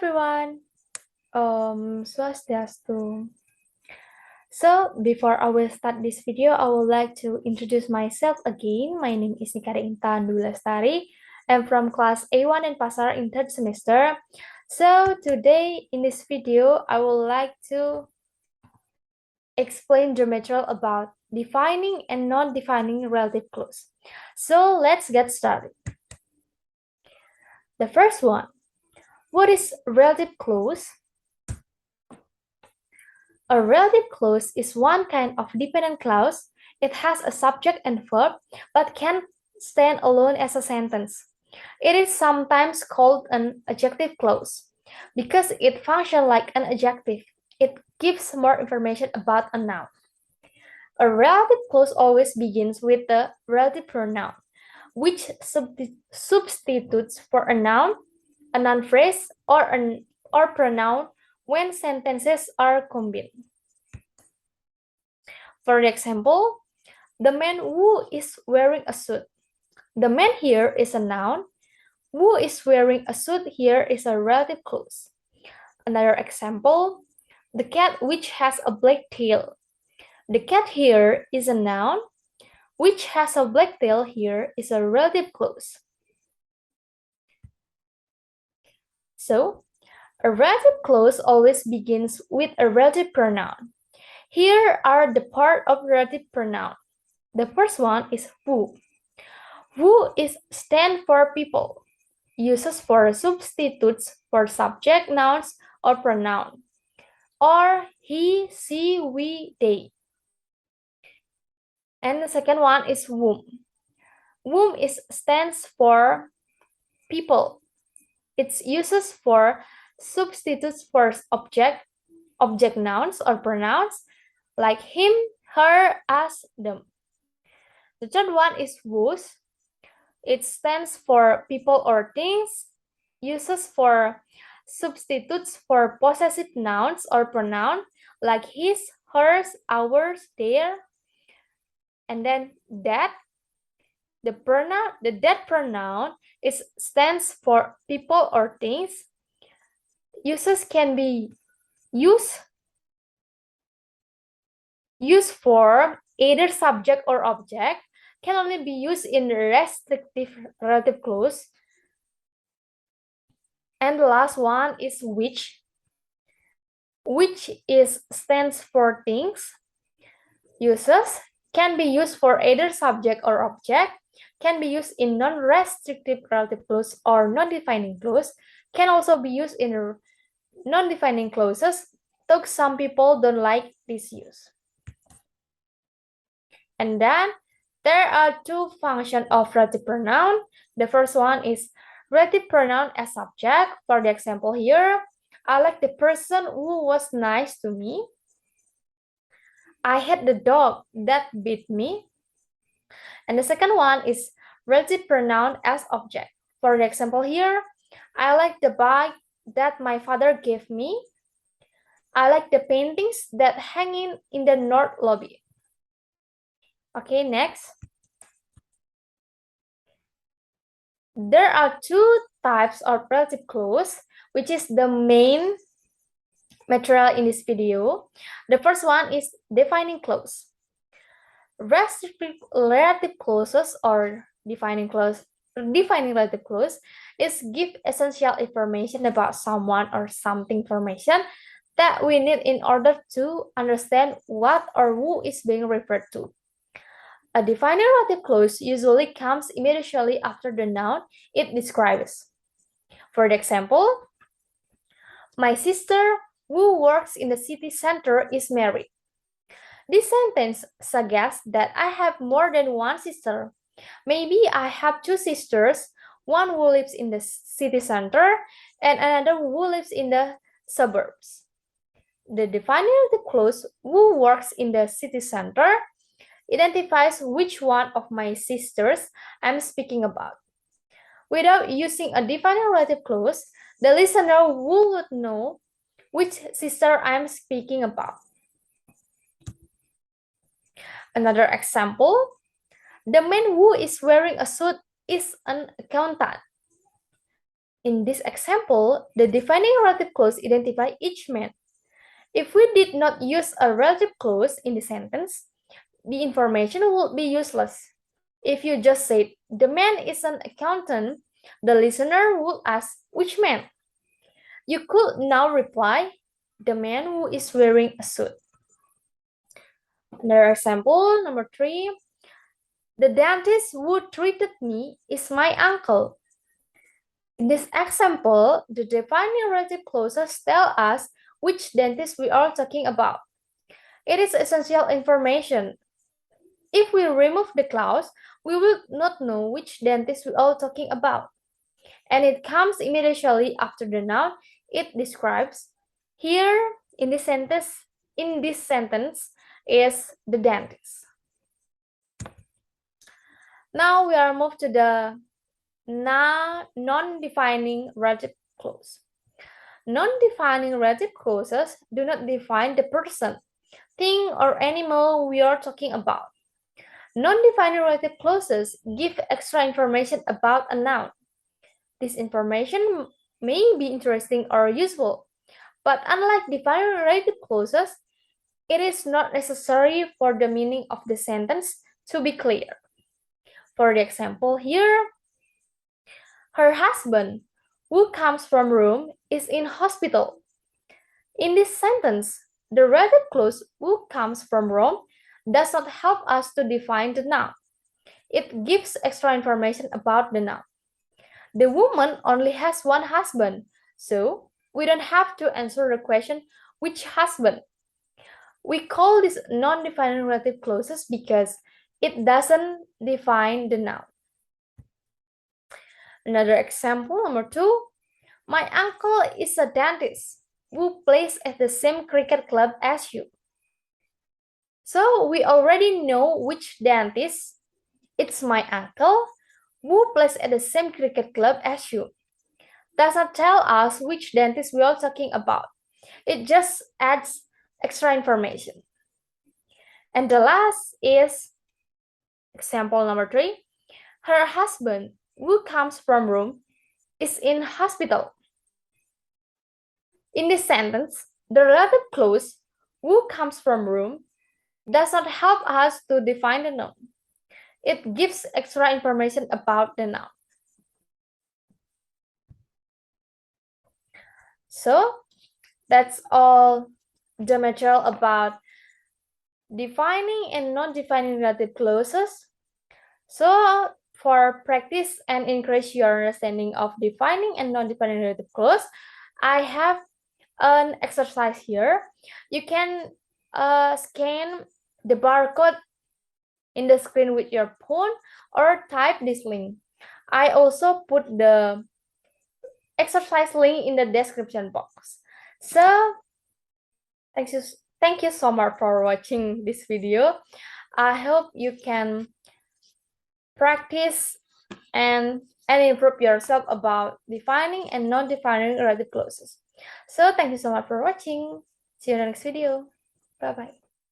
everyone. Swastiastu. So, before I will start this video, I would like to introduce myself again. My name is Kadek Intan Lestari. I'm from class A1 Denpasar in third semester. So, today in this video, I would like to explain the material about defining and non-defining relative clause. So, let's get started. The first one, what is relative clause? A relative clause is one kind of dependent clause. It has a subject and verb, but can stand alone as a sentence. It is sometimes called an adjective clause because it functions like an adjective. It gives more information about a noun. A relative clause always begins with the relative pronoun, which substitutes for a noun phrase, or pronoun when sentences are combined. For example, the man who is wearing a suit. The man here is a noun. Who is wearing a suit here is a relative clause. Another example, the cat which has a black tail. The cat here is a noun. Which has a black tail here is a relative clause. So, a relative clause always begins with a relative pronoun. Here are the part of relative pronoun. The first one is who. Who is stand for people, uses for substitutes for subject, nouns, or pronoun, or he, she, we, they. And the second one is whom. Whom stands for people. It's uses for substitutes for object nouns or pronouns like him, her, us, them. The third one is whose. It stands for people or things, uses for substitutes for possessive nouns or pronoun like his, hers, ours, their. And then that. The that pronoun stands for people or things. Uses can be used for either subject or object, can only be used in restrictive relative clause. And the last one is which stands for things. Uses can be used for either subject or object, can be used in non-restrictive relative clause or non-defining clause, can also be used in non-defining clauses, though some people don't like this use. And then there are two functions of relative pronoun. The first one is relative pronoun as subject. For the example here, I like the person who was nice to me. I hate the dog that bit me. And the second one is relative pronoun as object. For the example here, I like the bag that my father gave me. I like the paintings that hanging in the north lobby. Okay, next. There are two types of relative clause, which is the main material in this video. The first one is defining clause. Restrictive relative clauses or defining relative clause is give essential information about someone or something information that we need in order to understand what or who is being referred to. A defining relative clause usually comes immediately after the noun it describes. For example, my sister who works in the city center is married. This sentence suggests that I have more than one sister. Maybe I have two sisters, one who lives in the city center and another who lives in the suburbs. The defining relative clause who works in the city center identifies which one of my sisters I'm speaking about. Without using a defining relative clause, the listener would know which sister I'm speaking about. Another example, the man who is wearing a suit is an accountant. In this example, the defining relative clause identifies each man. If we did not use a relative clause in the sentence, the information would be useless. If you just said, the man is an accountant, the listener would ask, which man? You could now reply, the man who is wearing a suit. Another example, number 3. The dentist who treated me is my uncle. In this example, the defining relative clauses tell us which dentist we are talking about. It is essential information. If we remove the clause, we will not know which dentist we are talking about. And it comes immediately after the noun it describes. Here in this sentence is the dentist. Now we are moved to the non-defining relative clause. Non-defining relative clauses do not define the person, thing, or animal we are talking about. Non-defining relative clauses give extra information about a noun. This information may be interesting or useful, but unlike defining relative clauses, it is not necessary for the meaning of the sentence to be clear. For the example here, her husband, who comes from Rome, is in hospital. In this sentence, the relative clause who comes from Rome does not help us to define the noun. It gives extra information about the noun. The woman only has one husband, so we don't have to answer the question, which husband? We call these non-defining relative clauses because it doesn't define the noun. Another example, number 2. My uncle is a dentist who plays at the same cricket club as you. So we already know which dentist. It's my uncle who plays at the same cricket club as you. Does not tell us which dentist we are talking about. It just adds extra information. And the last is example number 3. Her husband, who comes from Rome, is in hospital. In this sentence, the relative clause, who comes from Rome, does not help us to define the noun. It gives extra information about the noun. So, that's all the material about defining and non-defining relative clauses. So, for practice and increase your understanding of defining and non-defining relative clause, I have an exercise here. You can scan the barcode in the screen with your phone or type this link. I also put the exercise link in the description box. So, thank you so much for watching this video. I hope you can practice and improve yourself about defining and non-defining relative clauses. So thank you so much for watching. See you in the next video. Bye-bye.